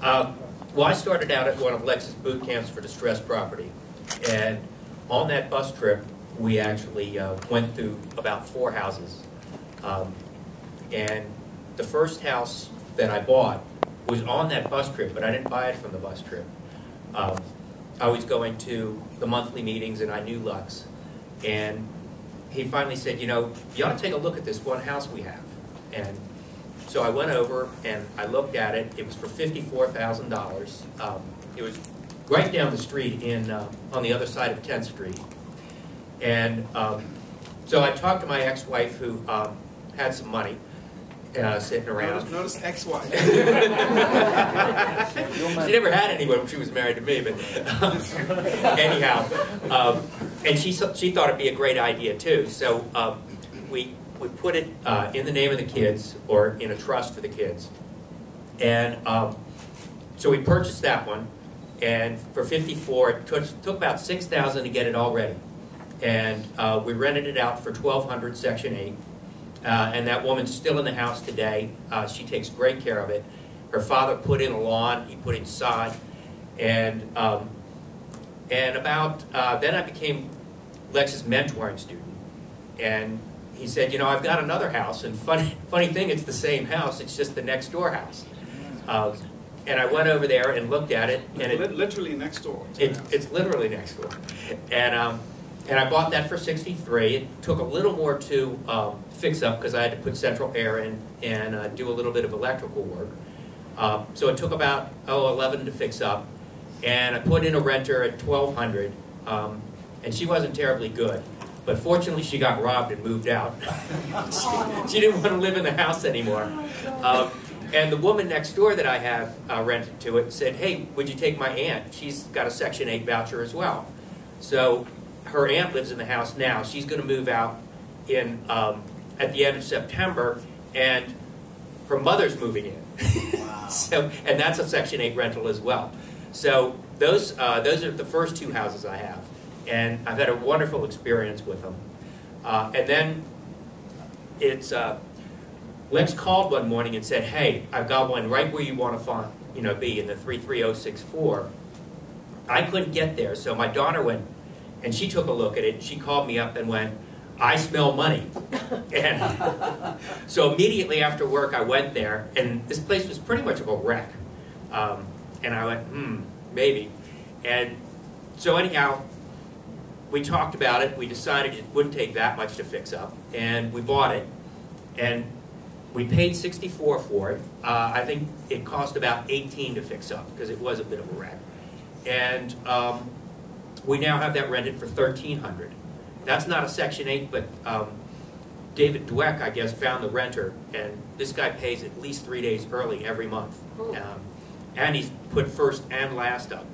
Well, I started out at one of Lex's boot camps for distressed property, and on that bus trip, we actually went through about 4 houses. And the first house that I bought was on that bus trip, but I didn't buy it from the bus trip. I was going to the monthly meetings, and I knew Lex. And he finally said, you know, you ought to take a look at this one house we have. And so I went over and I looked at it. It was for $54,000. It was right down the street on the other side of 10th Street. And so I talked to my ex-wife who had some money sitting around. Notice ex-wife. She never had anyone when she was married to me, but anyhow. And she thought it'd be a great idea too. So we put it in the name of the kids, or in a trust for the kids. And so we purchased that one, and for $54,000, it took about $6,000 to get it all ready. And we rented it out for $1,200 Section 8. And that woman's still in the house today. She takes great care of it. Her father put in a lawn, he put in sod, and about then I became Lex's mentoring student. And he said, you know, I've got another house, and funny thing, it's the same house, it's just the next door house. And I went over there and looked at it, and literally next door. It's literally next door. And I bought that for $63,000. It took a little more to fix up because I had to put central air in and do a little bit of electrical work. So it took about $11,000 to fix up, and I put in a renter at $1,200, and she wasn't terribly good. But fortunately, she got robbed and moved out. She didn't want to live in the house anymore. And the woman next door that I have rented to it said, hey, would you take my aunt? She's got a Section 8 voucher as well. So her aunt lives in the house now. She's going to move out at the end of September, and her mother's moving in. Wow. And that's a Section 8 rental as well. So those are the first 2 houses I have. And I've had a wonderful experience with them. And then Lex called one morning and said, hey, I've got one right where you want to be, in the 33064. I couldn't get there, so my daughter went, and she took a look at it. She called me up and went, I smell money. And so immediately after work, I went there, and this place was pretty much of a wreck. And I went, maybe. And so anyhow, we talked about it. We decided it wouldn't take that much to fix up, and we bought it. And we paid $64,000 for it. I think it cost about $18,000 to fix up because it was a bit of a wreck. And we now have that rented for $1,300. That's not a Section 8, but David Dweck, I guess, found the renter, and this guy pays at least 3 days early every month. And he's put first and last up,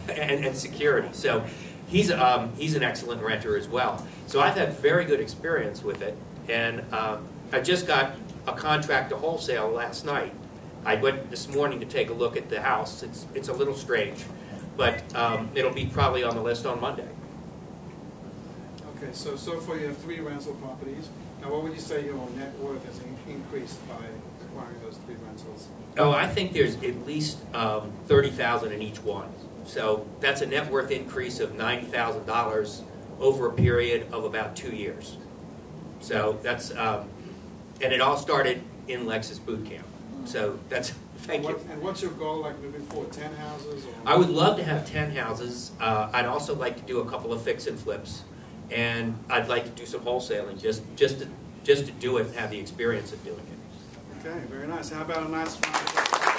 and security. So he's an excellent renter as well. So I've had very good experience with it, and I just got a contract to wholesale last night. I went this morning to take a look at the house. It's a little strange, but it'll be probably on the list on Monday. Okay, so far you have 3 rental properties. Now, what would you say your net worth has increased by acquiring those 3 rentals? Oh, I think there's at least $30,000 in each one. So that's a net worth increase of $90,000 over a period of about 2 years. So that's, and it all started in Lex's boot camp. So that's, thank you. And what's your goal, like moving forward, 10 houses? Or? I would love to have 10 houses. I'd also like to do a couple of fix and flips. And I'd like to do some wholesaling, just to do it and have the experience of doing it. Okay, very nice. How about a nice round of applause?